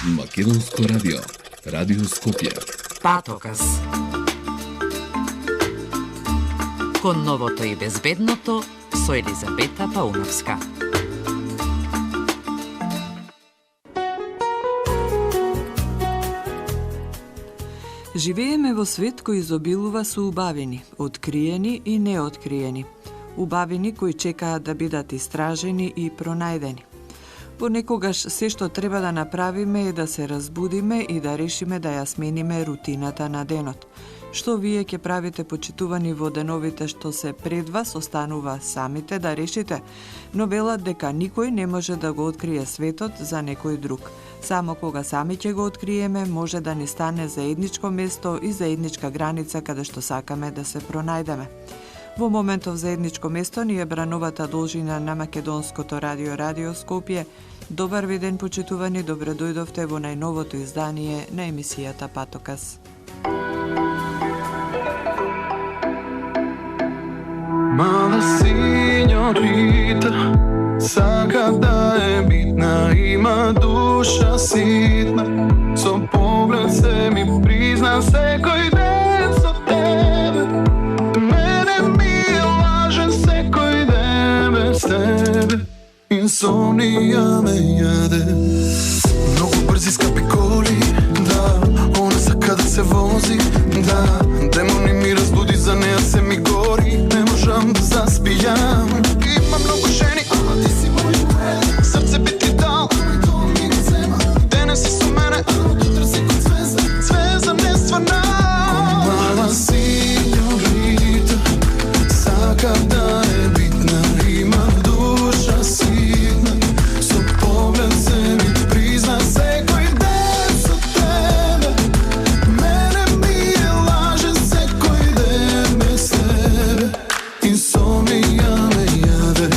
Македонско радио, Радио Скопје. Патокас. Кон новото и безбедното со Елизабета Пауновска. Живееме во свет кој изобилува со убавини, откриени и неоткриени. Убавини кои чекаат да бидат истражени и пронајдени. Понекогаш се што треба да направиме е да се разбудиме и да решиме да ја смениме рутината на денот. Што вие ќе правите, почитувани, во деновите што се пред вас, останува самите да решите, но велат дека никој не може да го открие светот за некој друг. Само кога сами ќе го откриеме, може да ни стане заедничко место и заедничка граница каде што сакаме да се пронајдеме. Во моментов заедничко место ни е брановата должина на Македонското радио, Радио Скопје. Добар ви ден, почитувани, добре дојдовте во најновото издание на емисијата Патокас. Мала синьорита, сака да е битна, има душа ситна, со поглед се ми призна секој ден со тебе. Мене ми лаже секој ден без тебе, инсомнија ме јаде. Многу брзи скапи коли, да, она сака да се вози, да, демони ми разбуди, за неја се ми гори, не можам да заспијам. Има многу жени, ама ти си мој уед, срце би ти дал, мој дом ми го зема. Денес си со мене, ама утре си код звезда, звезда нествана. Мала синьорита, сака да е битна, има душа ситна, со поглед се ми призна секој ден со тебе. Мене ми лаже секој ден без тебе, инсомнија ме јаде.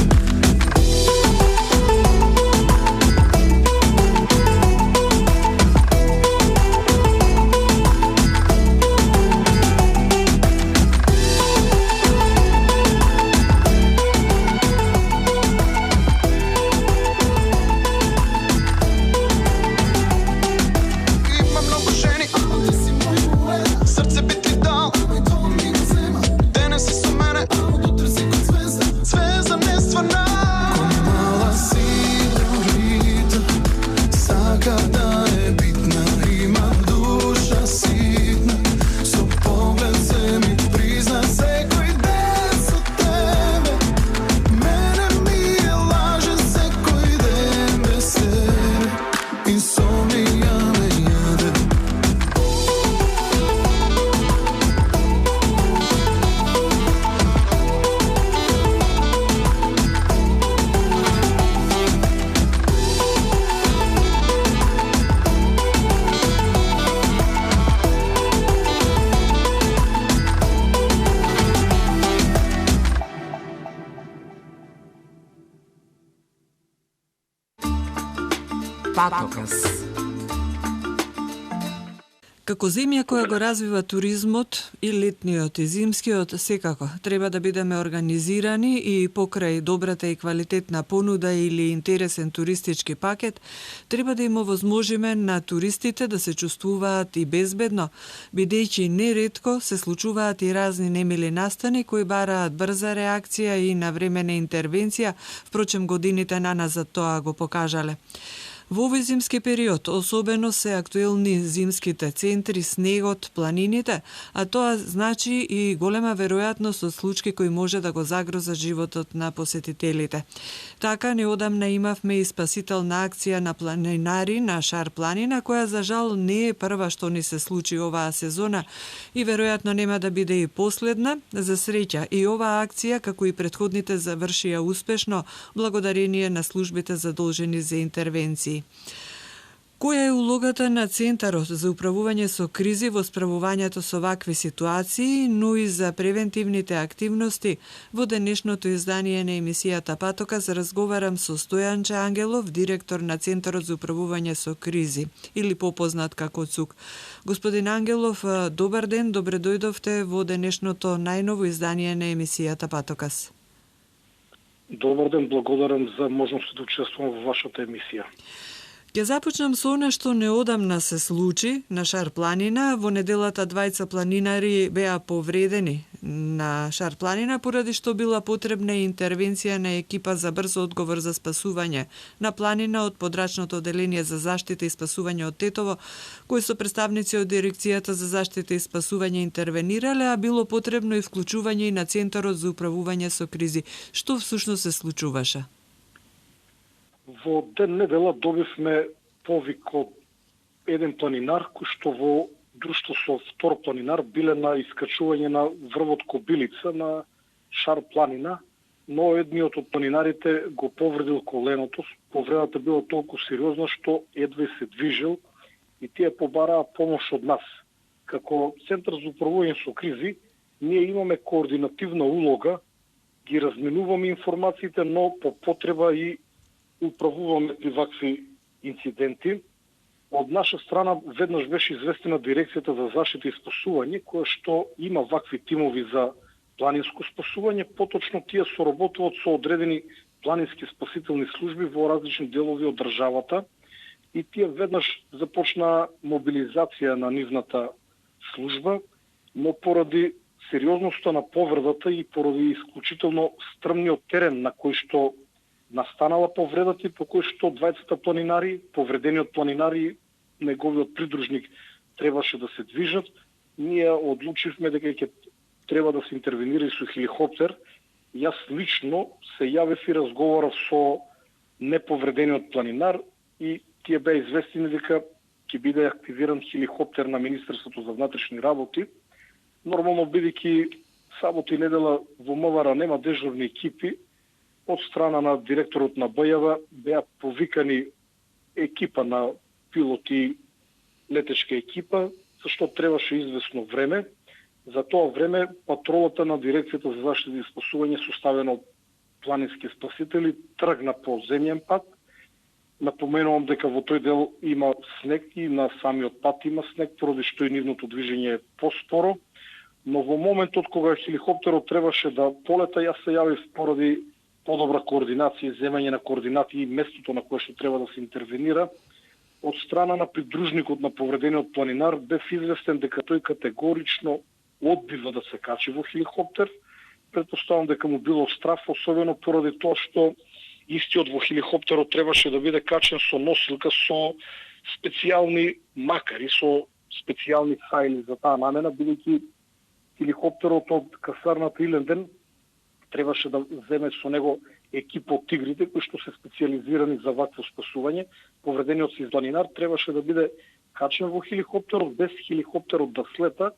Има многу жени, ама ти си мој уед, срце би ти дал, мој дом ми го зема. Денес си со мене, ама утре си код звезда, звезда нествана. Мала синьорита, сака да е битна, има душа ситна, со поглед се ми призна секој ден со тебе. Мене ми лаже секој ден без тебе, инсомнија ме јаде. Патокас. Како земја која го развива туризмот, и летниот и зимскиот, секако треба да бидеме организирани и покрај добрата и квалитетна понуда или интересен туристички пакет, треба да им овозможиме на туристите да се чувствуваат и безбедно, бидејќи неретко се случуваат и разни немили настани кои бараат брза реакција и навремена интервенција, впрочем годините наназад тоа го покажале. Во овој зимски период особено се актуелни зимските центри, снегот, планините, а тоа значи и голема веројатност од случаи кои може да го загрозат животот на посетителите. Така неодамна имавме и спасителна акција на планинари на Шар планина, која за жал не е прва што ни се случи оваа сезона и веројатно нема да биде и последна. За среќа и оваа акција, како и претходните, завршија успешно благодарение на службите задолжени за интервенции. Која е улогата на Центарот за управување со кризи во справувањето со вакви ситуации, но и за превентивните активности? Во денешното издание на емисијата Патокас разговарам со Стојанче Ангелов, директор на Центарот за управување со кризи, или попознат како ЦУК. Господин Ангелов, добар ден, добре дојдовте во денешното најново издание на емисијата Патокас. Добар ден, благодарам за можноста да учествувам во вашата емисија. Ќе започнам со она што неодамна се случи на Шар планина. Во неделата двајца планинари беа повредени на Шар планина поради што била потребна интервенција на екипа за брз одговор за спасување на планина од подрачното одделение за заштита и спасување од Тетово, кои со представници од дирекцијата за заштита и спасување интервенирале, а било потребно и вклучување и на Центарот за управување со кризи. Што всушност се случуваше? Во ден недела добивме повик од еден планинар кој што во друштво со втор планинар биле на искачување на врвот Кобилица на Шар планина, но едниот од планинарите го повредил коленото. Повредата била толку сериозна што едва се движел и тие побараа помош од нас. Како Центар за управување со кризи, ние имаме координативна улога, ги разменуваме информациите, но по потреба и управуваме при вакви инциденти. Од наша страна веднаш беше известена дирекцијата за заштита и спасување, која што има вакви тимови за планинско спасување, поточно тие соработуваат со одредени планински спасителни служби во различни делови од државата и тие веднаш започнаа мобилизација на нивната служба, но поради сериозноста на повредата и поради исклучително стрмниот терен на кој што настанала повредата и по кој што двајцата планинари, повредениот планинар и неговиот придружник требаше да се движат, ние одлучивме дека ќе треба да се интервенира со хеликоптер. Јас лично се јавив и разговарав со неповредениот планинар и тие беа известени дека ќе биде активиран хеликоптер на Министерството за внатрешни работи. Нормално, бидејќи сабота и недела во МВР нема дежурни екипи, од страна на директорот на БЈВ беа повикани екипа на пилоти, летешка екипа, зашто требаше известно време. За тоа време патролата на дирекцијата за заштита и спасување, составена од планински спасители, тргна по земјен пат. Напоменувам дека во тој дел има снег и на самиот пат има снег, поради што и нивното движење е поспоро. Но во моментот кога хеликоптерот требаше да полета, јас се јавив поради подобра координација, земање на координати и местото на кое што треба да се интервенира. Од страна на придружникот на повредениот планинар бев известен дека тој категорично одбива да се качи во хеликоптер. Претпоставам дека му било страф, особено поради тоа што истиот во хеликоптерот требаше да биде качен со носилка со специјални макари, со специјални фајли за таа намена, бидејќи хеликоптерот од касарната Иленден требаше да земе со него екипа од тигрите кои што се специјализирани за вакво спасување. Повредениот си планинар требаше да биде качен во хеликоптерот без хеликоптерот да слета,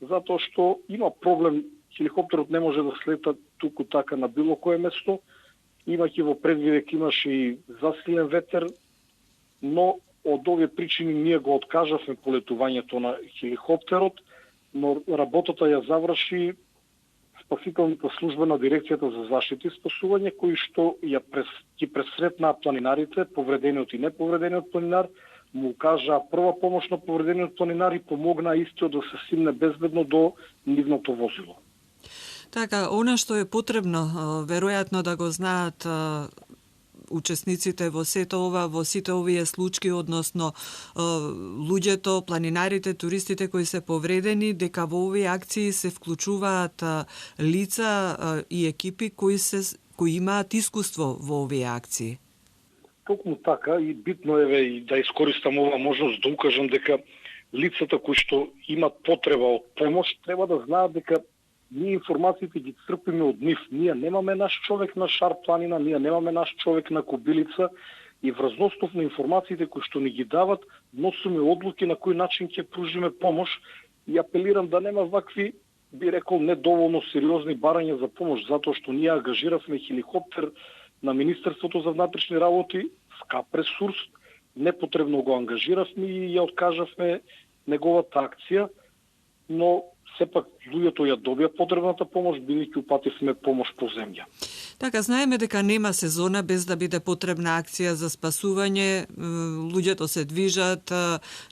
затоа што има проблем, хеликоптерот не може да слета туку така на било кое место, имајќи во предвид имаше и засилен ветер, но од овие причини ние го откажавме полетувањето на хеликоптерот, но работата ја заврши спасителната служба на дирекцијата за заштита и спасување, кои што ја ги пресретнаа планинарите, повредениот и неповредениот планинар, му кажаа прва помош на повредениот планинар и помогнаа истиот да се симне безбедно до нивното возило. Така, она што е потребно, веројатно да го знаат учесниците во сето ова, во сите овие случаи, односно луѓето, планинарите, туристите кои се повредени, дека во овие акции се вклучуваат лица и екипи кои имаат искуство во овие акции. Токму така, и битно е и да искористам ова можност да укажам дека лицата кои што имат потреба од помош треба да знаат дека ние информациите ги црпиме од нив. Ние немаме наш човек на Шар планина, ние немаме наш човек на Кобилица и врз основ на информациите кои што ни ги дават, носиме одлуки на кој начин ќе пружиме помош и апелирам да нема вакви, би рекол, недоволно сериозни барања за помош, затоа што ние ангажиравме хеликоптер на Министерството за внатрешни работи, скап ресурс, непотребно го ангажиравме и ја откажавме неговата акција, но сепак луѓето ја добија потребната помош, бидејќи упативме помош по земја. Така, знаеме дека нема сезона без да биде потребна акција за спасување, луѓето се движат,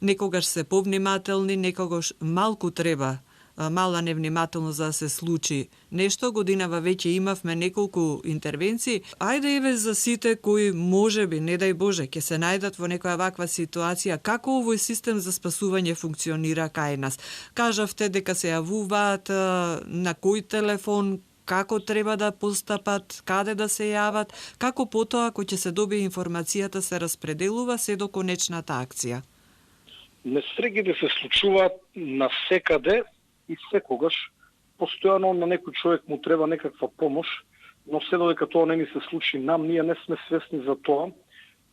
некогаш се повнимателни, некогаш малку треба мала невнимателност за да се случи нешто. Годинава веќе имавме неколку интервенции. Ајде еве за сите кои можеби, не дај Боже, ќе се најдат во некоја ваква ситуација, како овој систем за спасување функционира кај нас? Кажавте дека се јавуваат на кој телефон, како треба да постапат, каде да се јават, како потоа кој ќе се добие информацијата се распределува се до конечната акција? Несрегите се случуваат навсекаде и секогаш. Постојано на некој човек му треба некаква помош, но се додека тоа не ни се случи нам, ние не сме свесни за тоа,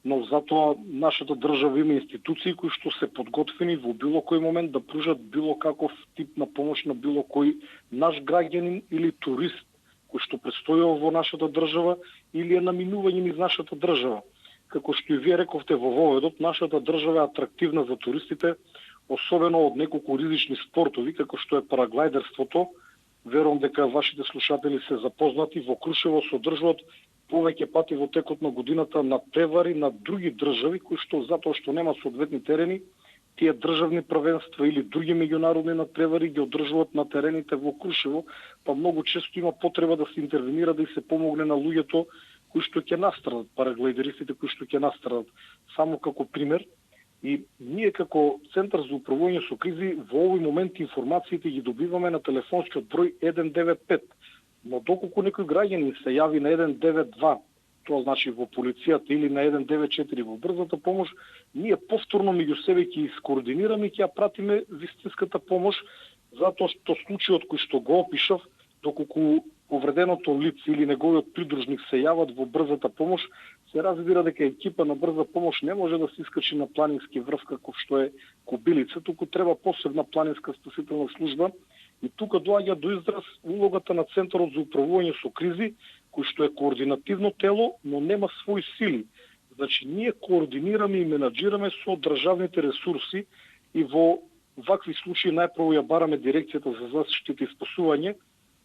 но затоа нашата држава има институции кои што се подготвени во било кој момент да пружат било каков тип на помош на било кој наш граѓанин или турист кој што престојува во нашата држава или е на минување низ нашата држава. Како што и вие рековте во воведот, нашата држава е атрактивна за туристите, особено од неколку ризични спортови, како што е параглајдерството. Верувам дека вашите слушатели се запознати. Во Крушево се одржуваат повеќе пати во текот на годината на превари на други држави кои што затоа што нема соодветни терени, тие државни првенства или други меѓународни надпревари ги одржуваат на терените во Крушево, па многу често има потреба да се интервенира да и се помогне на луѓето кои што ќе настрадат, параглајдеристите кои што ќе настрадат. Само како пример, и ние како Центар за управување со кризи во овој момент информациите ги добиваме на телефонскиот број 195. Но доколку некој граѓанин се јави на 192, тоа значи во полицијата или на 194 во брзата помош, ние повторно меѓу себе ќе искоординираме и ќе ја пратиме вистинската помош, затоа што случајот кој што го опишав, доколку повреденото лице или неговиот придружник се јават во брзата помош, се разбира дека екипа на брза помош не може да се искачи на планински врв како што е Кобилица, туку треба посебна планинска спасителна служба. И тука доаѓа до израз улогата на Центарот за управување со кризи, кој што е координативно тело, но нема своји сили. Значи, ние координираме и менаџираме со државните ресурси и во вакви случаи најпрво ја бараме дирекцијата за заштита и спасување,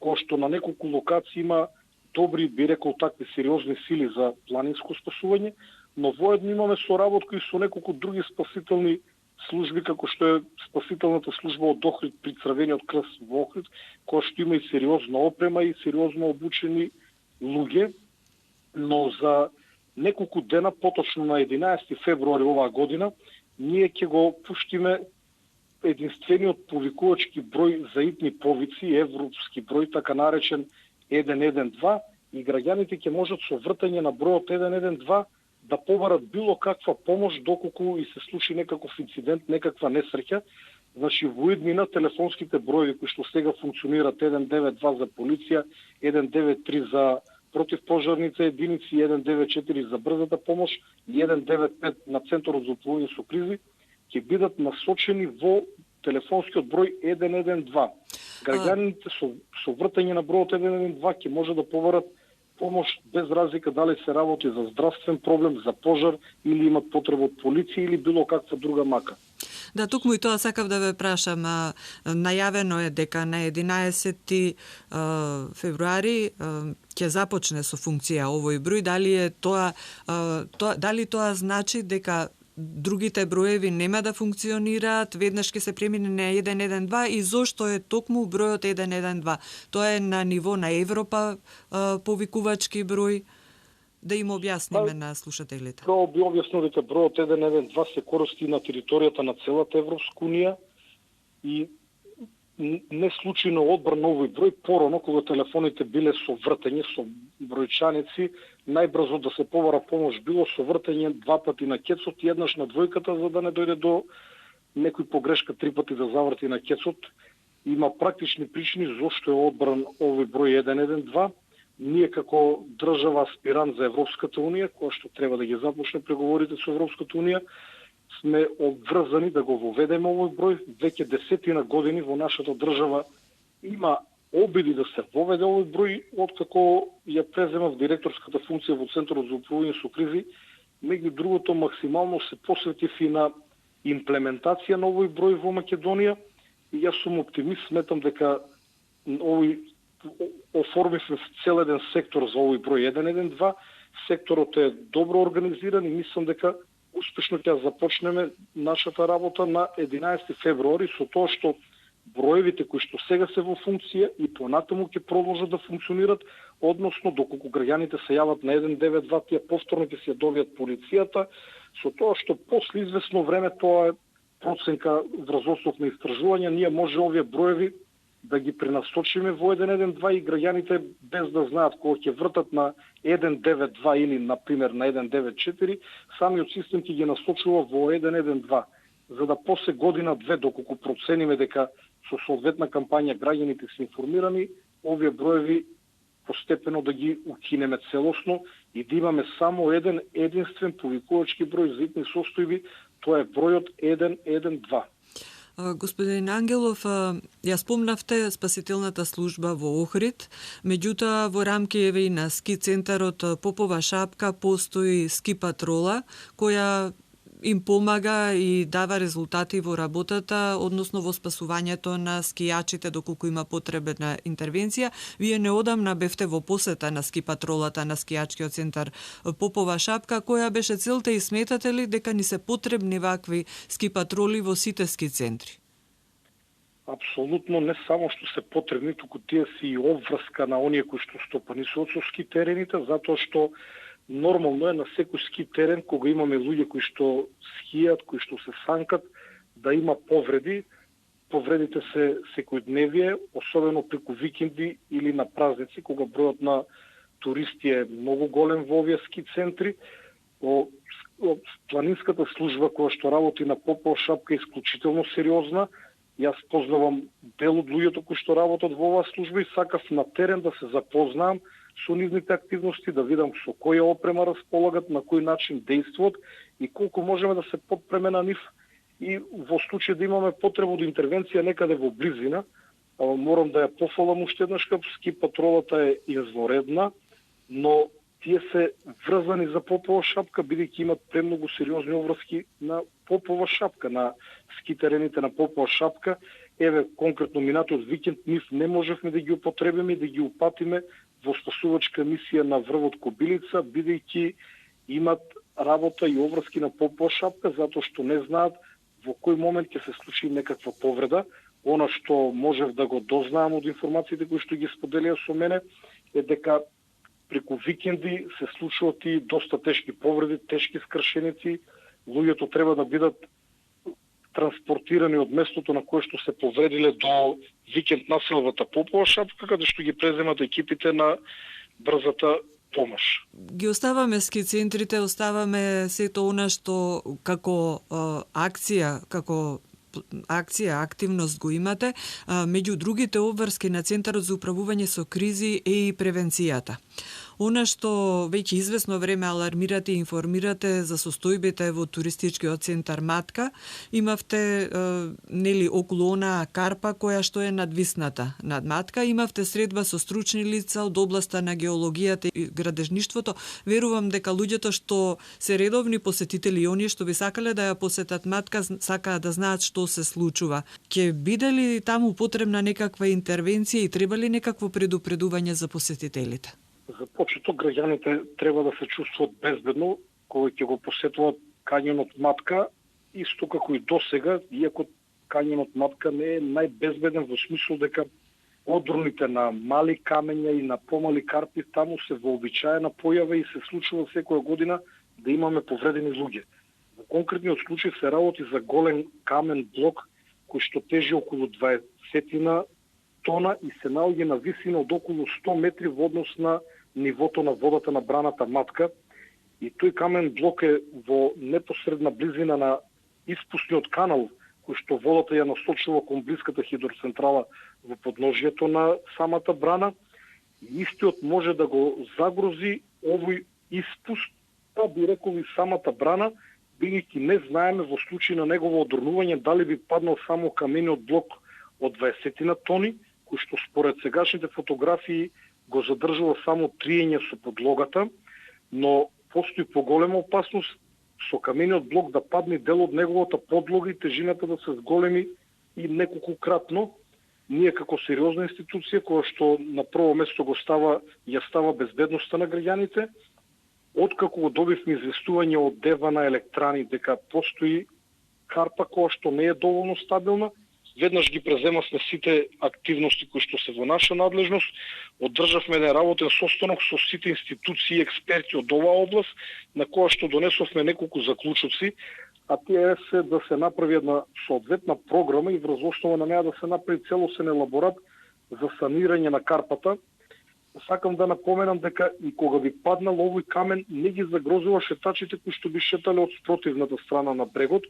која што на неколку локации има добри, би рекол, такви сериозни сили за планинско спасување, но воедно имаме соработка и со неколку други спасителни служби, како што е спасителната служба од Охрид при Црвениот крст во Охрид, која што има и сериозна опрема и сериозно обучени луѓе, но за неколку дена, поточно на 11 февруари оваа година, ние ќе го пуштиме единствениот повикувачки број за итни повици, европски број, така наречен 112, и граѓаните ќе можат со вртање на бројот 112 да побарат било каква помош доколку и се случи некаков инцидент, некаква несреќа. Значи, во иднина телефонските броеви кои што сега функционираат 192 за полиција, 193 за противпожарните единици, 194 за брзата помош и 195 на Центарот за управување со кризи, ќе бидат насочени во телефонскиот број 112. Граѓаните со вртање на бројот 112 ќе може да побарат помош без разлика дали се работи за здравствен проблем, за пожар или имат потреба од полиција или било каква друга мака. Да, токму и тоа сакав да ве прашам. Најавено е дека на 11 февруари ќе започне со функција овој број. Дали тоа значи дека другите броеви нема да функционираат, веднаш ќе се премине на 112 и зошто е токму бројот 112? Тоа е на ниво на Европа повикувачки број? Да им објасниме на слушателите. Тоа би објаснил дека бројот 112 се користи на територијата на целата Европска унија и не случајно одбор на овој број порано кога телефоните биле со вртење, со бројчаници, најбрзо да се побара помош било со вртење 2 пати на кецот и еднаш на двојката за да не дојде до некој погрешка 3 пати да заврти на кецот. Има практични причини зошто е одбран овој број 112. Ние како држава аспирант за Европската унија, која што треба да ги започне преговорите со Европската унија, сме обврзани да го воведеме овој број. Веќе 10 години во нашата држава има обиди да се воведе овој број, откако ја преземав директорската функција во Центарот за управување со кризи. Меѓу другото, максимално се посветив и на имплементација на овој број во Македонија и јас сум оптимист, сметам дека овој оформивме цел еден сектор за овој број 112. Секторот е добро организиран и мислам дека успешно ќе започнеме нашата работа на 11 февруари со тоа што броевите кои што сега се во функција и понатаму ќе продолжат да функционират, односно доколку граѓаните се јават на 192, тие повторно ќе се добијат полицијата, со тоа што после известно време, тоа е проценка врз основ на истражување, ние може овие броеви да ги пренасочиме во 112 и граѓаните без да знаат кога ќе вртат на 192 или например на 194, самиот систем ќе ги насочува во 112, за да после година-две доколку процениме дека со соодветна кампања граѓаните се информирани, овие броеви постепено да ги укинеме целосно и да имаме само еден единствен повикувачки број за итни состојби, тоа е бројот 112. Господин Ангелов, ја спомнавте спасителната служба во Охрид, меѓутоа во рамките и на ски центарот Попова шапка постои ски патрола која им помага и дава резултати во работата, односно во спасувањето на скијачите доколку има потребна интервенција. Вие неодамна бевте во посета на ски патролата на скијачкиот центар Попова шапка, која беше целта и сметате ли дека ни се потребни вакви ски патроли во сите ски центри? Апсолутно не само што се потребни, туку тие си и обврска на оние кои што стопанисуваат со ски терените, затоа што нормално е на секој ски терен, кога имаме луѓе кои што скијат, кои што се санкат, да има повреди. Повредите се секојдневие, особено преку викенди или на празници, кога бројот на туристи е многу голем во овие ски центри. Планинската служба која што работи на Попова шапка е исклучително сериозна. Јас познавам дел од луѓето кои што работат во оваа служба и сакав на терен да се запознаам со нивните активности, да видам со која опрема располагат, на кој начин действуват и колку можеме да се подпреме на нив и во случај да имаме потреба од интервенција некаде во близина. Морам да ја пофалам уште еднаш, ски патролата е изворедна, но тие се врзани за Попова шапка, бидејќи имат премногу сериозни обврски на Попова шапка, на ски терените на Попова шапка. Еве, конкретно минатиот викенд нив не можевме да ги употребиме и да ги упатиме во спасувачка мисија на врвот Кобилица, бидејќи имат работа и обврски на Попова шапка, затоа што не знаат во кој момент ќе се случи некаква повреда. Она што можев да го дознаам од информациите кои што ги споделија со мене е дека преку викенди се случуваат и доста тешки повреди, тешки скршеници. Луѓето треба да бидат транспортирани од местото на кое што се повредиле до викенд населбата Попова шапка, каде што ги преземат екипите на брзата помош. Ги оставаме ски центрите, оставаме сето она што како активност го имате. Меѓу другите обврски на Центарот за управување со кризи е и превенцијата. Она што веќе известно време алармирате и информирате за состојбите во туристичкиот центар Матка, имавте нели околу онаа карпа која што е надвисната над Матка, имавте средба со стручни лица од областа на геологијата и градежништвото. Верувам дека луѓето што се редовни посетители и оние што би сакале да ја посетат Матка сакаат да знаат што се случува. Ќе биде ли таму потребна некаква интервенција и треба ли некакво предупредување за посетителите? За почеток граѓаните треба да се чувствуваат безбедно кога ќе го посетуваат кањонот Матка, исто како и досега, иако кањонот Матка не е најбезбеден во смисло дека одруните на мали камења и на помали карпи таму се вообичаена појава и се случува секоја година да имаме повредени луѓе. Во конкретниот случај се работи за голем камен блок кој што тежи околу 20 тона и се наоѓа на висина од околу 100 метри во однос на нивото на водата на браната Матка. И тој камен блок е во непосредна близина на испусниот канал, кој што водата ја насочува кон блиската хидроцентрала во подножјето на самата брана. И истиот може да го загрози овој испуст, па би рекол и самата брана, бидејќи не знаеме во случај на негово одрнување дали би паднал само камениот блок од 20 тони, кој што според сегашните фотографии го задржува само триење со подлогата, но постои поголема опасност со камениот блок да падне дел од неговата подлога и тежината да се зголеми и неколкократно. Ние како сериозна институција која што на прво место ја става безбедноста на граѓаните, откако го добивме известување од ДЕВА на Електрани дека постои карпа која што не е доволно стабилна, веднаш ги преземавме сите активности кои што се во наша надлежност, одржавме еден работен состанок со сите институции и експерти од оваа област, на која што донесовме неколку заклучоци, а тие се да се направи една соодветна програма и врз основа на неа да се направи целосен елаборат за санирање на карпата. Сакам да напоменам дека и кога би паднал овој камен, не ги загрозува шетачите кои што би шетале од спротивната страна на брегот.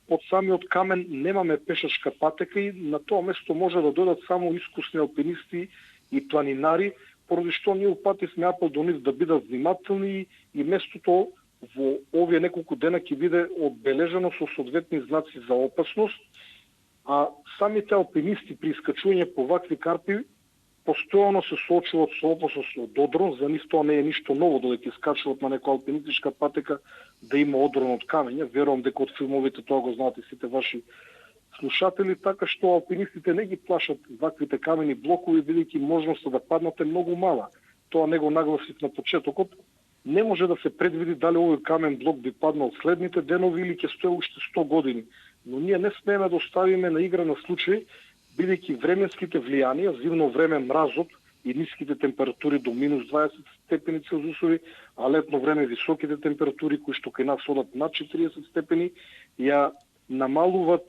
Под самиот камен немаме пешачка патека и на тоа место може да дојдат само искусни алпинисти и планинари, поради што ние упативме апел до нив да бидат внимателни и местото во овие неколку дена ќе биде одбележано со соодветни знаци за опасност, а самите алпинисти при искачување по вакви карпи постојано се соочуваат со опасност од одрон. За нив тоа не е ништо ново, додека искачуваат на некоја алпинистичка патека да има одрон од камења. Верувам дека од филмовите тоа го знаат и сите ваши слушатели, така што алпинистите не ги плашат ваквите камени блокови, бидејќи можноста да паднат е многу мала. Тоа не го нагласив на почетокот. Не може да се предвиди дали овој камен блок би паднал следните денови или ќе стои уште 100 години. Но ние не смееме да оставиме на игра на случај, бидејќи временските влијанија, зимно време мразот и ниските температури до минус 20 степени Целзиусови, а летно време високите температури кои што кај нас одат над 40 степени, ја намалуваат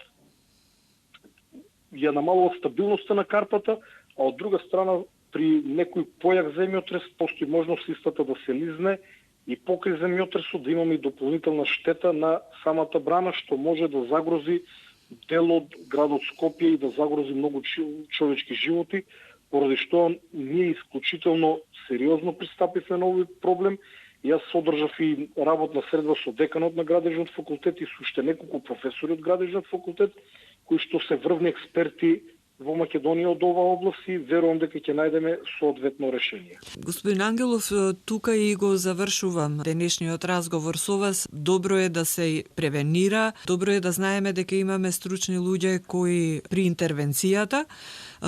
стабилноста на карпата, а од друга страна при некој појак земјотрес постои можност истата да се лизне и покрај земјотресот да имаме и дополнителна штета на самата брана, што може да загрози дел од градот Скопје и да загрози многу човечки животи, поради што ние исклучително сериозно пристапивме на овој проблем. Јас одржав и работна средба со деканот на градежниот факултет и со уште неколку професори од градежниот факултет, кои што се врвни експерти во Македонија од оваа област и верувам дека ќе најдеме соодветно решение. Господин Ангелов, тука и го завршувам денешниот разговор со вас. Добро е да се превенира, добро е да знаеме дека имаме стручни луѓе кои при интервенцијата,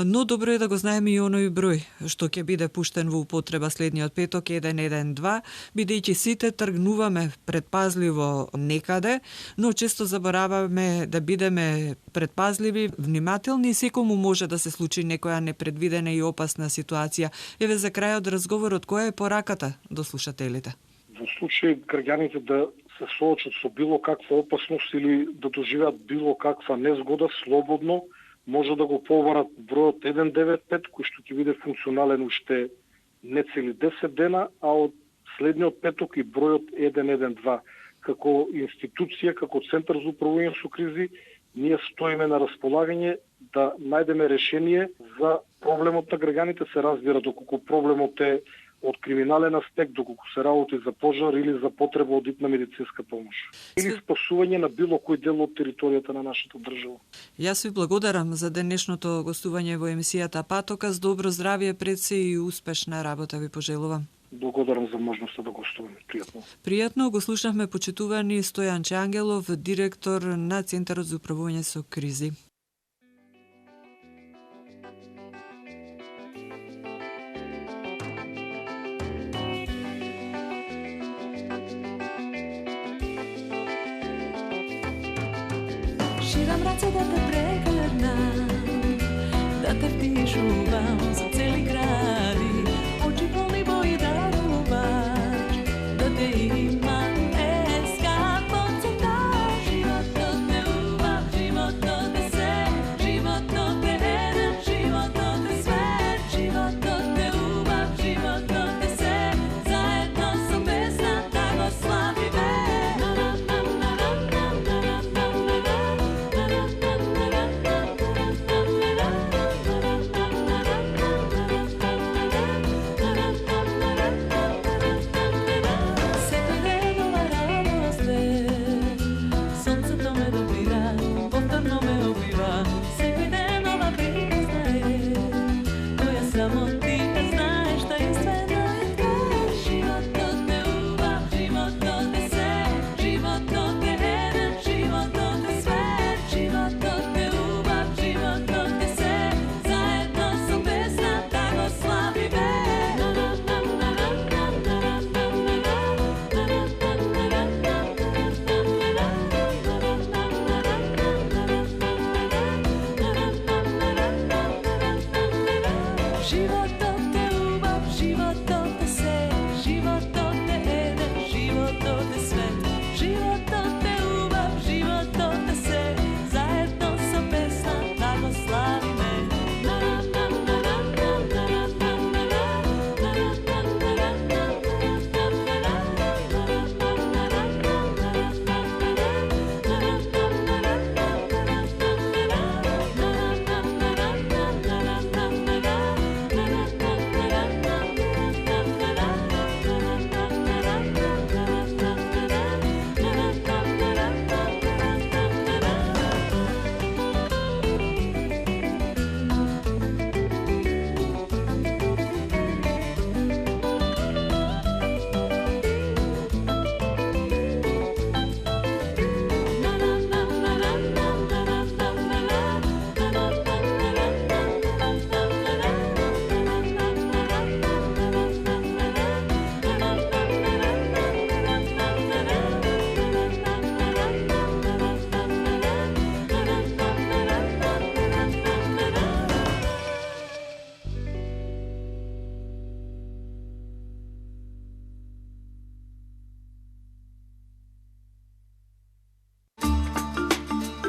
но добро е да го знаеме и оној број што ќе биде пуштен во употреба следниот петок 112, бидејќи сите тргнуваме предпазливо некаде, но често забораваме да бидеме предпазливи, внимателни и секому може да се случи некоја непредвидена и опасна ситуација. Еве за крајот разговорот, која е пораката до слушателите? Во случај граѓаните да се соочат со било каква опасност или да доживеат било каква незгода, слободно може да го побарат бројот 195, кој што ќе биде функционален уште не цели 10 дена, а од следниот петок и бројот 112. Како институција, како Центар за управување со кризи, ние стоиме на располагање да најдеме решение за проблемот на граѓаните. Се разбира, доколку проблемот е од криминален аспект, доколку се работи за пожар или за потреба од итна медицинска помош. Или спасување на било кој дел од територијата на нашата држава. Јас ви благодарам за денешното гостување во емисијата Патокас. Добро здравје пред се и успешна работа ви пожелувам. Благодарам за можноста да гостувам. Пријатно. Пријатно го слушнавме почитувани Стојан Ангелов, директор на Центарот за управување со кризи. Ширам раце да те прегрнам, да те вдишувам за цели гради, очи полни бои даруваш, да те имам еска подсеташ. Животот е убав, животот е се, животот е еден, животот е свет, животот е убав, животот е се, заедно со песна да го славиме.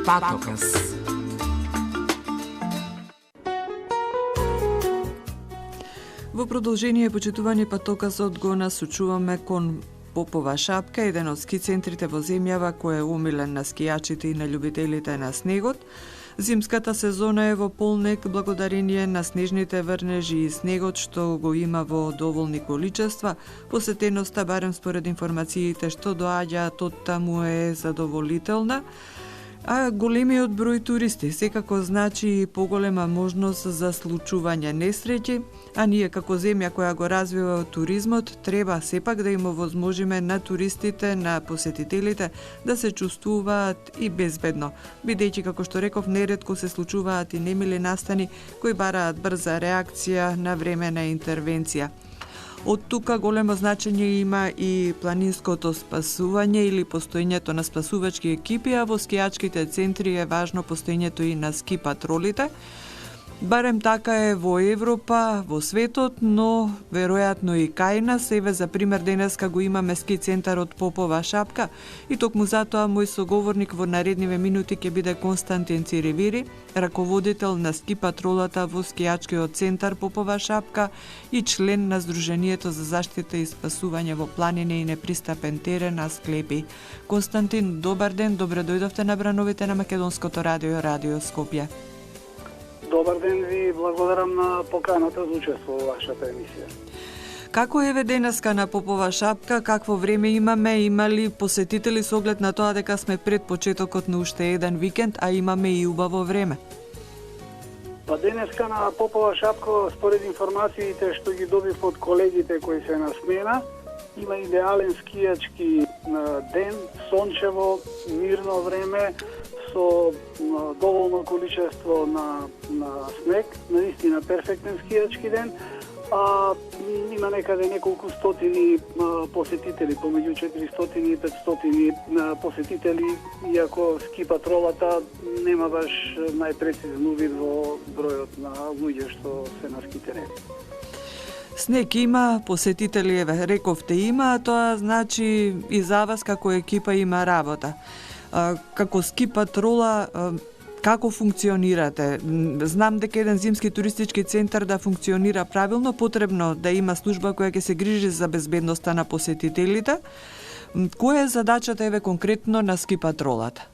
Патокас. Во продолжение почитувани патокасот го насочуваме кон Попова шапка, еден од ски центрите во земјава кој е умилен на скијачите и на љубителите на снегот. Зимската сезона е во полнек благодарение на снежните врнежи и снегот што го има во доволни количества. Посетеноста, барем според информациите што доаѓаат од таму, е задоволителна. А големиот број туристи секако значи и поголема можност за случување несреќи, а ние како земја која го развива туризмот треба сепак да им овозможиме на туристите, на посетителите да се чувствуваат и безбедно, бидејќи како што реков неретко се случуваат и немили настани кои бараат брза реакција на времена интервенција. Од тука големо значење има и планинското спасување или постоењето на спасувачки екипи, а во скијачките центри е важно постоењето и на ски патролите. Барем така е во Европа, во светот, но веројатно и кај нас. Еве за пример денеска го имаме ски центарот Попова шапка и токму затоа мој соговорник во наредниве минути ќе биде Константин Циревири, раководител на ски патролата во скијачкиот центар Попова шапка и член на Сдруженијето за заштита и спасување во планини и непристапен терен Асклепи. Константин, добар ден, добре дојдовте на брановите на Македонското радио, Радио Скопје. Добар ден, ви благодарам на поканата за учество во вашата емисија. Како еве денеска на Попова шапка, какво време имаме, има ли посетители со оглед на тоа дека сме пред почетокот на уште еден викенд, а имаме и убаво време? Па денеска на Попова шапка, според информациите што ги добив од колегите кои се на смена, има идеален скијачки ден, сончево, мирно време, со доволно количество на снег, наистина перфектен скијачки ден, а има некаде неколку стотини посетители, помеѓу 400 и 500 посетители, иако ски патролата нема баш најпрецизен увид во бројот на луѓе што се на ски терен. Снег има, посетители, еве, рековте има, а тоа значи и за вас како екипа има работа. Како ски патрола, како функционирате? Знам дека еден зимски туристички центар да функционира правилно, потребно да има служба која ќе се грижи за безбедноста на посетителите. Која е задачата еве конкретно на ски патролата?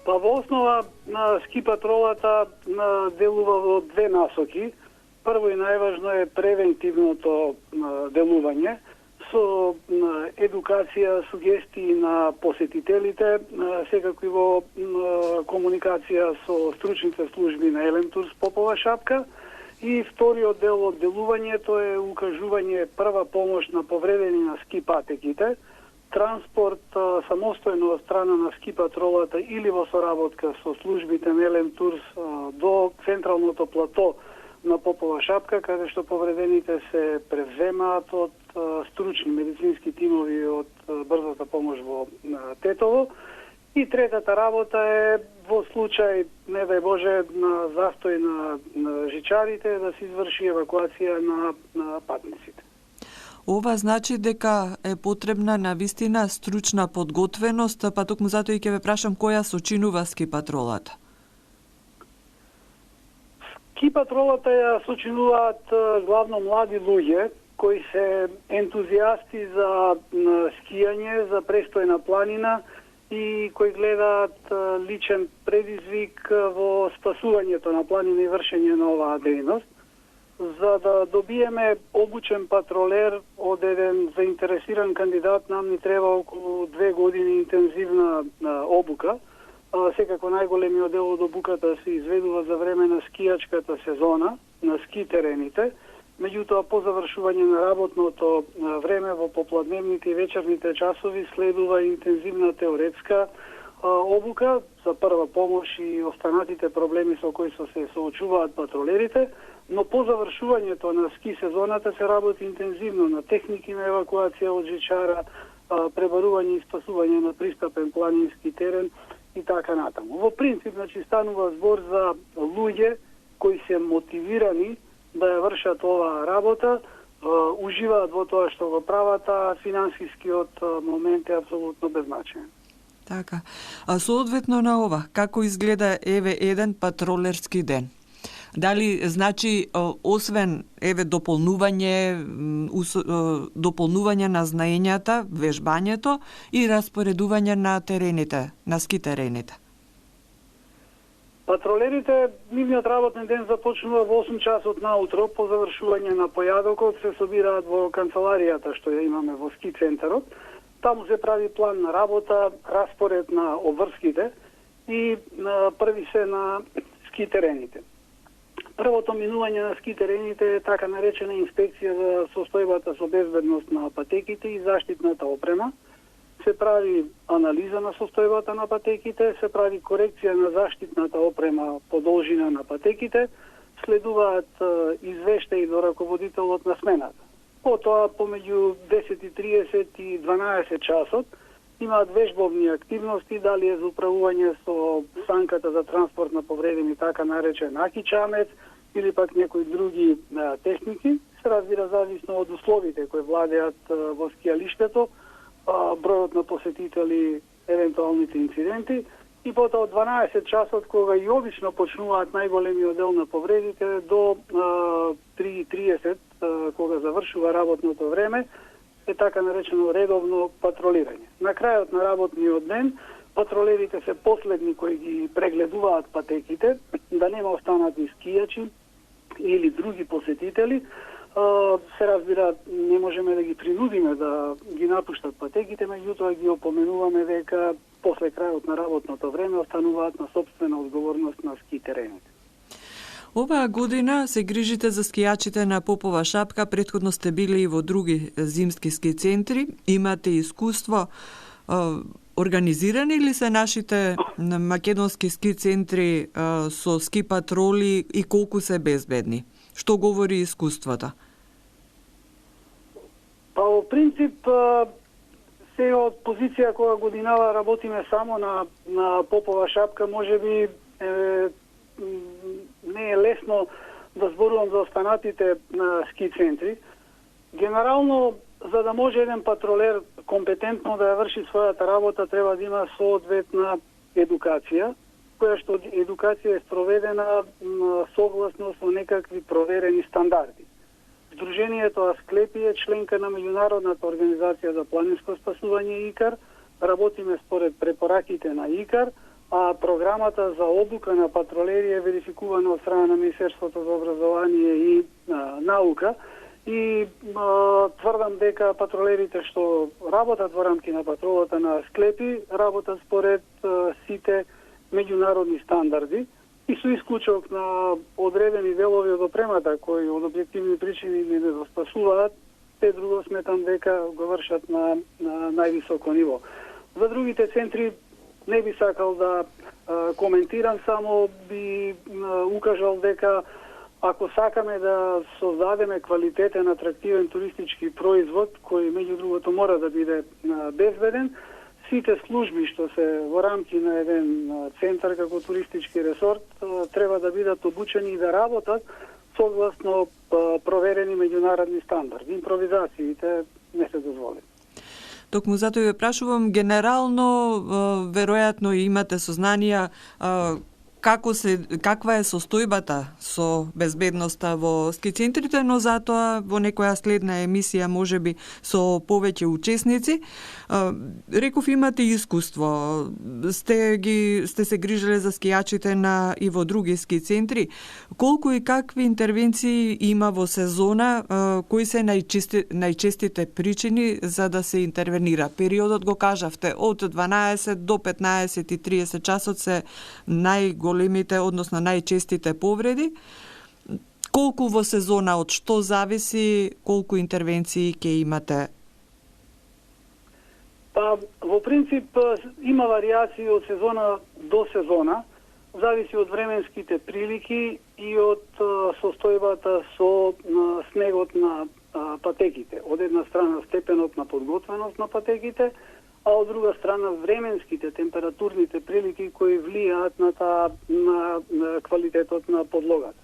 Па во основа на ски патролата делува во две насоки. Прво и најважно е превентивното делување, со едукација, сугестии на посетителите, секако и во комуникација со стручните служби на Елен Турс Попова шапка. И вториот дел од делувањето е укажување прва помош на повредени на ски патеките, транспорт самостојно од страна на ски патролата или во соработка со службите на Елен Турс до централното плато на Попова шапка, каде што повредените се превземаат од стручни медицински тимови од брзата помош во Тетово. И третата работа е во случај, не дај Боже, на застој на жичарите, да се изврши евакуација на патниците. Ова значи дека е потребна навистина стручна подготвеност, па токму затоа и ќе ве прашам која сочинува ски патролата. Ски патролата ја сочинуваат главно млади луѓе кои се ентузијасти за скијање, за престој на планина и кои гледаат личен предизвик во спасувањето на планина и вршење на оваа дејност. За да добиеме обучен патролер од еден заинтересиран кандидат, нам ни треба околу 2 години интензивна обука. Секако најголемиот дел од обуката се изведува за време на скијачката сезона, на ски терените. Меѓутоа, по завршување на работното време во попладневните и вечерните часови следува интензивна теоретска обука за прва помош и останатите проблеми со кои се соочуваат патролерите, но по завршувањето на ски сезоната се работи интензивно на техники на евакуација од жичара, пребарување и спасување на пристапен планински терен и така натаму. Во принцип, значи, станува збор за луѓе кои се мотивирани да ја вршат оваа работа, уживаат во тоа што го прават, а финансискиот момент е апсолутно беззначаен. Така. А соодветно на ова, како изгледа еве еден патролерски ден? Дали значи освен еве дополнување на знаењата, вежбањето и распоредување на терените, на ски терените? Патролерите, нивниот работен ден започнува во 8 часот наутро, по завршување на појадокот се собираат во канцеларијата што ја имаме во ски центарот. Таму се прави план на работа, распоред на обврските и први се на ски терените. Првото минување на ски терените е така наречена инспекција за состојбата со безбедност на патеките и заштитната опрема. Се прави анализа на состојбата на патеките, се прави корекција на заштитната опрема по должина на патеките, следуваат извештаи до раководителот на смената. Потоа, помеѓу 10:30 и 12 часот, имаат вежбовни активности, дали е за управување со санката за транспорт на повредени, така наречен акичамец, или пак некои други техники, се разбира зависно од условите кои владеат во скијалиштето, бројот на посетители, евентуалните инциденти, и потоа од 12 часот, кога и обично почнуваат најголемиот дел на повредите, до 3:30, кога завршува работното време, е така наречено редовно патролирање. На крајот на работниот ден, патролерите се последни кои ги прегледуваат патеките, да нема останати скијачи или други посетители. Се разбира, не можеме да ги принудиме да ги напуштат патеките, меѓутоа ги опоменуваме дека после крајот на работното време остануваат на собствена одговорност на ски терените. Оваа година се грижите за скијачите на Попова шапка, претходно сте били и во други зимски ски центри. Имате искуство, организирани ли се нашите македонски ски центри со ски патроли и колку се безбедни? Што говори искуството? Па, во принцип, сега од позиција која годинава работиме само на Попова шапка, може би не е лесно да зборувам за останатите ски центри. Генерално, за да може еден патролер компетентно да ја врши својата работа, треба да има соодветна едукација, која што едукација е спроведена согласно со некакви проверени стандарди. Сдруженијето Асклепи е членка на Меѓународната организација за планинско спасување ИКАР, работиме според препораките на ИКАР, а програмата за одука на патролери е верификувана од страна на Министерството за образование и наука, и тврдам дека патролерите што работат во рамки на патролата на Асклепи работат според сите меѓународни стандарди и со исклучок на одредени делови од опремата кои од објективни причини не спасуваат, те друго сметам дека го вршат на највисоко ниво. За другите центри не би сакал да коментирам, само би укажал дека ако сакаме да создадеме квалитетен, атрактивен туристички производ, кој меѓу другото мора да биде безбеден, сите служби што се во рамки на еден центар како туристички ресорт треба да бидат обучени и да работат согласно проверени меѓународни стандарди. Импровизациите не се дозволени. Токму затоа ве прашувам, генерално, веројатно имате сознанија каква е состојбата со безбедноста во ски центрите, но затоа во некоја следна емисија можеби со повеќе учесници. Реков, имате искуство, сте се грижеле за скијачите и во други ски центри. Колку и какви интервенции има во сезона, кои се најчестите причини за да се интервенира? Периодот го кажавте, од 12 до 15:30 часот се најголемите, односно најчестите повреди. Колку во сезона, од што зависи, колку интервенции ќе имате? Па, во принцип, има варијации од сезона до сезона, зависи од временските прилики и од состојбата со снегот на патеките. Од една страна степенот на подготвеност на патеките, а од друга страна временските, температурните прилики кои влијаат на квалитетот на подлогата.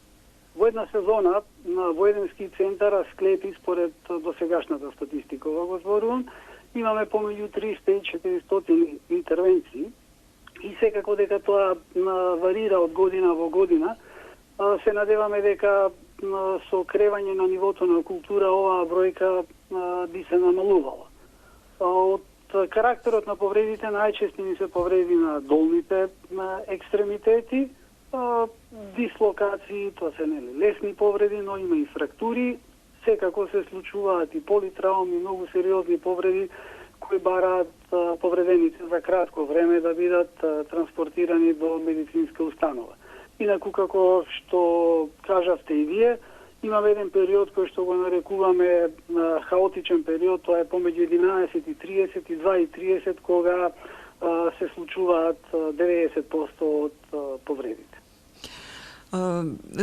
Во една сезона, во еден ски центар Асклепи, според досегашната статистика, го зборувам, имаме помеѓу 300 и 400 интервенции секако дека тоа варира од година во година. Се надеваме дека со кревање на нивото на култура оваа бројка би се намалувала. Од карактерот на повредите најчести ни се повреди на долните екстремитети, дислокации, тоа се лесни повреди, но има и фрактури, секако се случуваат и политрауми, многу сериозни повреди кои бараат повредените за кратко време да бидат транспортирани до медицинска установа. Инаку, како што кажавте и вие, имаме еден период кој што го нарекуваме хаотичен период, тоа е помеѓу 11:30 и 2:30, кога се случуваат 90% од повредите.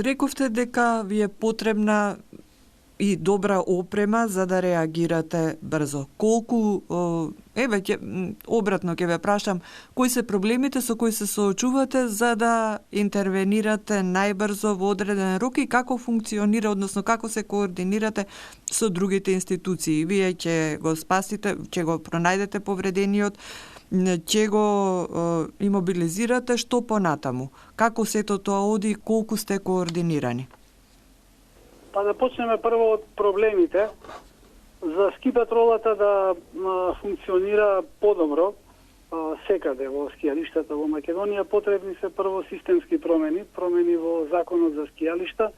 Рековте дека ви е потребна и добра опрема за да реагирате брзо. Колку, обратно ќе ве прашам, кои се проблемите со кои се соочувате за да интервенирате најбрзо во одреден рок и како функционира, односно како се координирате со другите институции? Вие ќе го спасите, ќе го пронајдете повредениот, ќе го имобилизирате, што понатаму? Како сето тоа оди и колку сте координирани? Па да почнеме прво од проблемите. За ски патролата да функционира подобро секаде во скијалиштата во Македонија, потребни се прво системски промени во законот за скијалишта,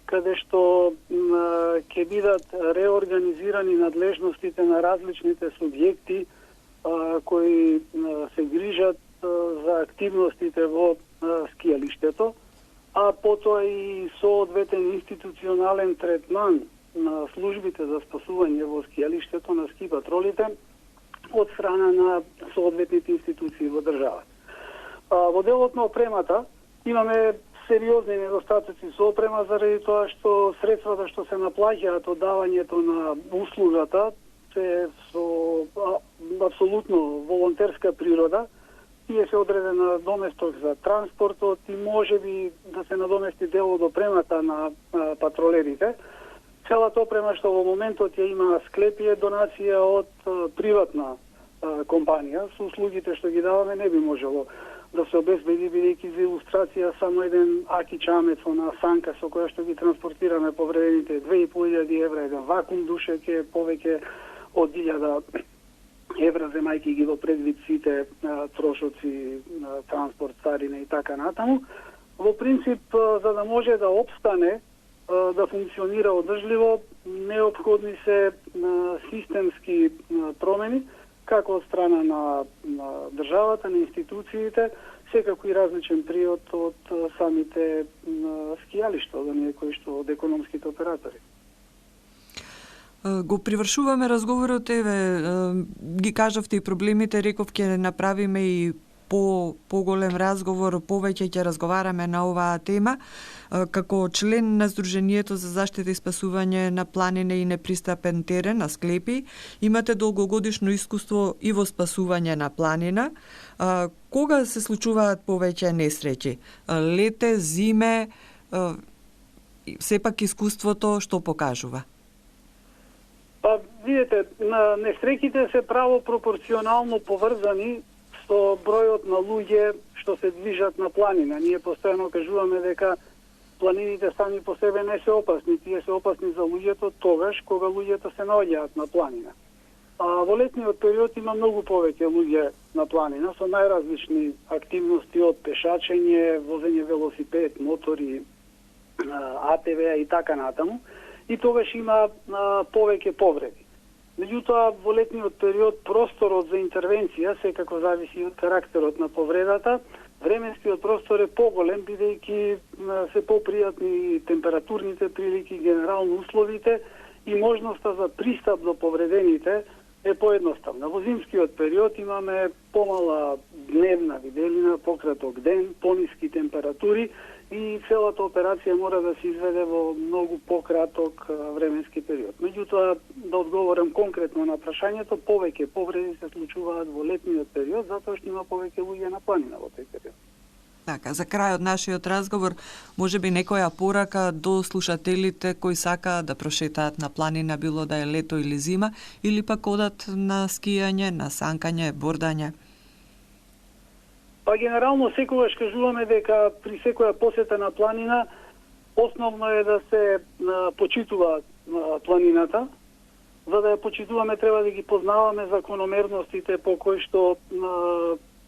каде што ќе бидат реорганизирани надлежностите на различните субјекти кои се грижат за активностите во скијалиштето, а потоа и соодветен институционален третман на службите за спасување во скијалиштето на ски патролите од страна на соодветните институции во државата. Во делот на опремата имаме сериозни недостатоци со опрема заради тоа што средствата што се наплаќаат од давањето на услугата се со апсолутно волонтерска природа. Тие се одредена доместок за транспортот и може би да се надомести дел од опремата на патролерите. Целата опрема што во моментот ја има склепи е донација од приватна компанија. Со услугите што ги даваме не би можело да се обезбеди, бидејќи за илустрација само еден аки чамец, она санка со која што ги транспортираме повредените 2500 евра, еден вакуум душек е повеќе од 1000 евра, земајќи ги во предвид сите трошоци, транспорт, царина и така натаму. Во принцип, за да може да опстане, да функционира одржливо, неопходни се системски промени, како од страна на државата, на институциите, секако и различен приод од самите скијалишта, од оние кои што од економските оператори. Го привршуваме разговорот, ги кажавте и проблемите, реков ќе направиме и поголем разговор, повеќе ќе разговараме на оваа тема. Како член на Сдруженијето за заштита и спасување на планина и непристапен терен на склепи, имате долгогодишно искуство и во спасување на планина. Кога се случуваат повеќе несреќи? Лете, зиме, сепак искуството што покажува? Па, видите, несреќите се право пропорционално поврзани со бројот на луѓе што се движат на планина. Ние постојано кажуваме дека планините сами по себе не се опасни, тие се опасни за луѓето тогаш кога луѓето се наоѓаат на планина. Во летниот период има многу повеќе луѓе на планина со најразлични активности од пешачење, возење велосипед, мотори, АТВ и така натаму. И тогаш има повеќе повреди. Меѓутоа, во летниот период просторот за интервенција секако зависи од карактерот на повредата. Временскиот простор е поголем, бидејќи се попријатни температурните прилики, генерално условите и можноста за пристап до повредените е поедноставна. Во зимскиот период имаме помала дневна виделина, пократок ден, пониски температури и целата операција мора да се изведе во многу пократок временски период. Меѓутоа, да одговорам конкретно на прашањето, повеќе повреди се случуваат во летниот период, затоа што има повеќе луѓе на планина во тој период. Така, за крај од нашиот разговор, може би некоја порака до слушателите кои сакаат да прошетаат на планина, било да е лето или зима, или пак одат на скијање, на санкање, бордање? Па генерално секогаш кажуваме дека при секоја посета на планина основно е да се почитува планината. За да ја почитуваме треба да ги познаваме закономерностите по кои што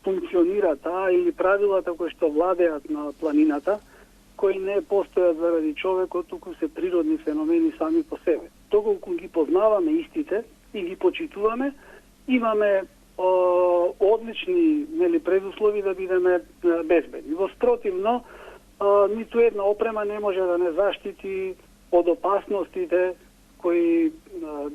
функционира или правилата кои што владеат на планината, кои не постојат заради човекот, туку се природни феномени сами по себе. Доколку ги познаваме истите и ги почитуваме, имаме одлични предуслови да бидеме безбедни. Во спротивно, ниту една опрема не може да не заштити од опасностите кои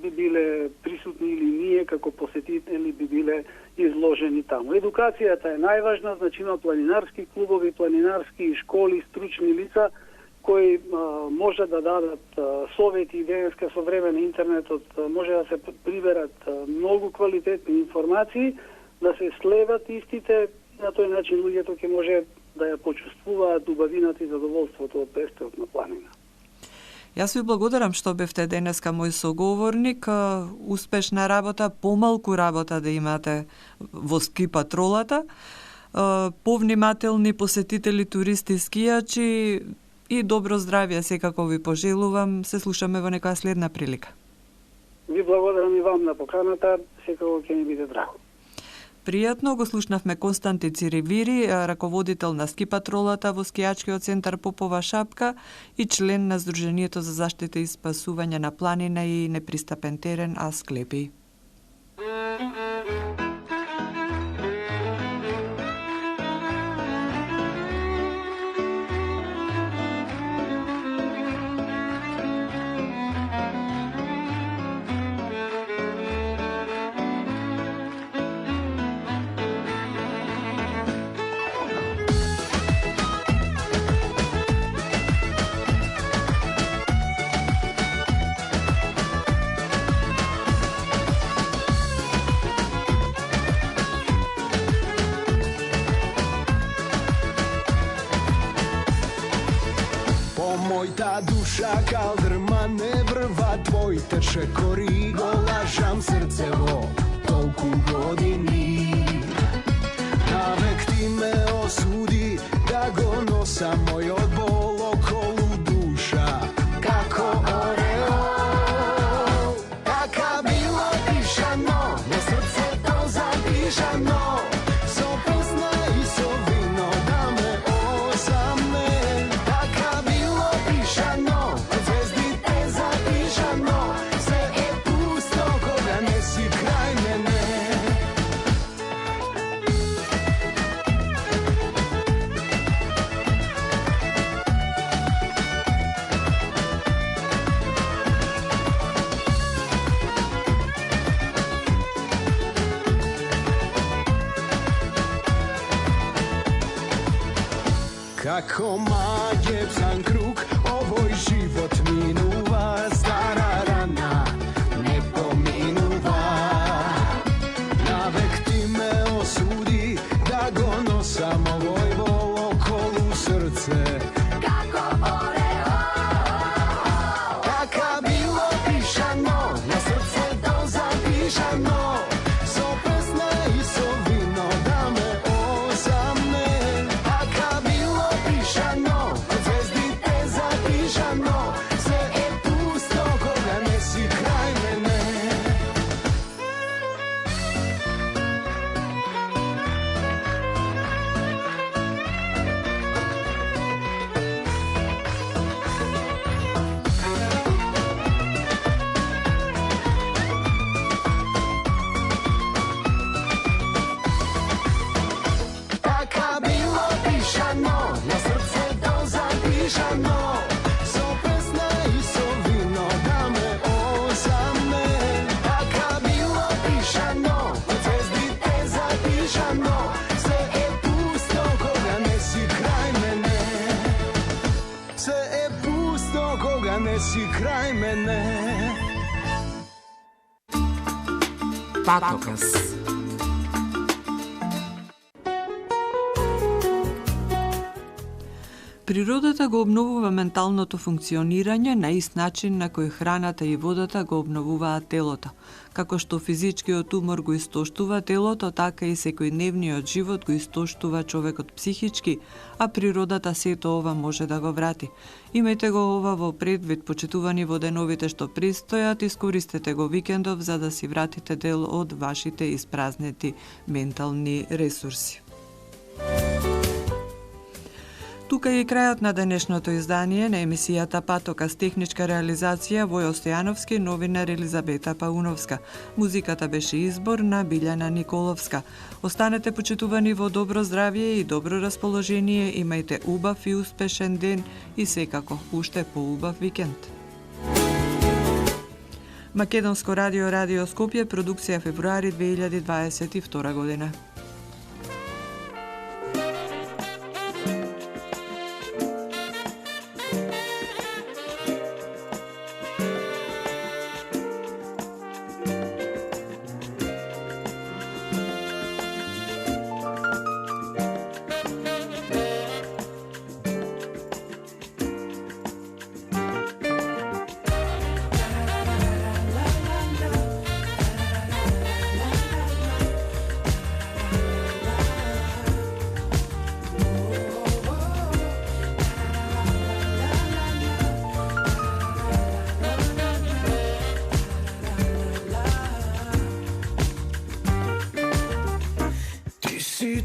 би биле присутни или ние како посетители би биле изложени таму. Едукацијата е најважна, значи има планинарски клубови, планинарски школи, стручни лица кои може да дадат совети и денеска со време на интернетот може да се приберат многу квалитетни информации, да се следат истите, на тој начин луѓето ќе може да ја почувствуваат убавината и задоволството од престојот на планина. Јас ви благодарам што бевте денеска мој соговорник. Успешна работа, помалку работа да имате во ски патролата. Повнимателни посетители, туристи, скијачи и добро здравје секако ви пожелувам. Се слушаме во некоја следна прилика. Ви благодарам и вам на поканата, секако ќе ми биде драго. Пријатно го слушнавме Константи Циревири, раководител на ски патролата во скијачкиот центар Попова шапка и член на Сдруженијето за заштита и спасување на планина и непристапен терен Асклепи. Мојта душа калдрма не врва, твоите чекори го лажам срцево толку години. Навек ти ме осуди да го носам мојот бол околу душа како ореол. Така било пишано, на срцето запишано, со песна и со вино да ме осамне. Така било пишано, од звездите запишано, се е пусто кога не си крај мене. Како магијецан круг, овој живот минува, стара рана не поминува. Навек ти ме осуди да го носам овој бол околу срце како ореол. Така било пишано, на срцето запишано, со песна и со вино да ме осамне. Така било пишано, од звездите запишано, се е пусто кога не си крај мене. Така било пишано, на срцето запишано, со песна и со вино да ме осамне. Така било пишано, од звездите запишано, се е пусто кога не си крај мене. Се е пусто кога не си крај мене. Патокас. Природата го обновува менталното функционирање на ист начин на кој храната и водата го обновуваат телото. Како што физичкиот умор го истоштува телото, така и секојдневниот живот го истоштува човекот психички, а природата сето ова може да го врати. Имајте го ова во предвид, почитувани во деновите што престојат, искористете го викендов за да си вратите дел од вашите испразнети ментални ресурси. Тука е и крајот на денешното издание на емисијата Патокас, техничка реализација Војо Стојановски, новинар Елизабета Пауновска. Музиката беше избор на Билјана Николовска. Останете почитувани во добро здравје и добро расположение, имајте убав и успешен ден и секако уште поубав викенд. Македонско радио, Радио Скопје, продукција февруари 2022 година.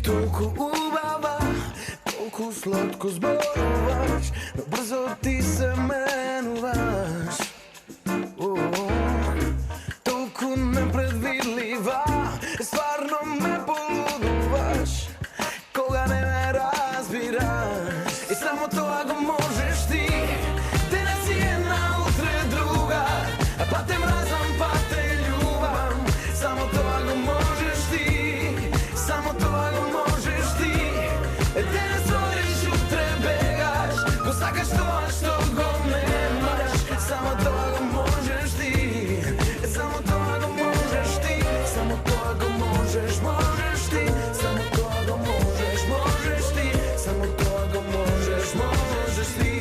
Толку убава, толку сладко зборуваш, но брзо ти се менуваш. Толку непредвидлива, стварно ме полудуваш, кога не ме разбираш. И само тоа го можеш ти, денес си една, утре друга, па те мразам, па те љубам. Само тоа го можеш ти, само тоа го можеш ти. Денес волиш, утре бегаш, го сакаш тоа што го немаш. Само тоа го можеш ти, само тоа го можеш ти, само тоа го можеш, можеш ти, само тоа го можеш, можеш ти, само тоа го можеш, можеш ти.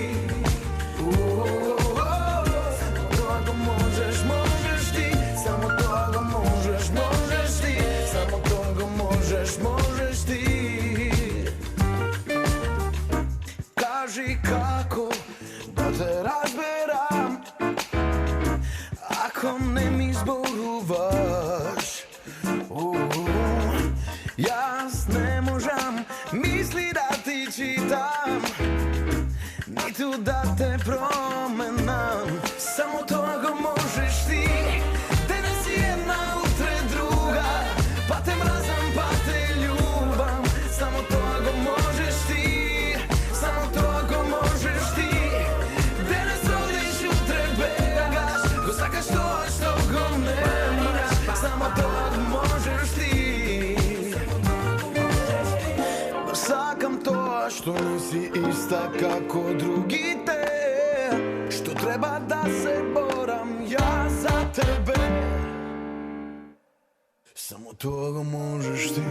Само тоа го можеш, можеш ти, само тоа го можеш, можеш ти, само тоа го можеш, можеш ти. Кажи како да те разберам, ако не ми зборуваш. Јас не можам мисли да ти читам, ниту да те променам. Само тоа го можеш ти, денес си една, утре друга, па те мразам, па те љубам. Само тоа го можеш ти, само тоа го можеш ти. Денес одиш, утре бегаш, го сакаш тоа што го немаш. Само тоа го можеш ти. Сакам тоа што не си иста како другите, што треба да се борам јас за тебе. Само тоа го можеш ти,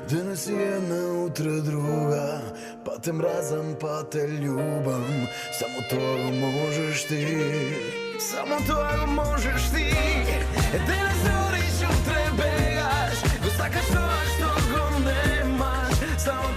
денес си една, утре друга, па те мразам, па те љубам. Само тоа го можеш ти, само тоа го можеш ти. Денес одиш, утре бегаш, го сакаш тоа што го немаш. Само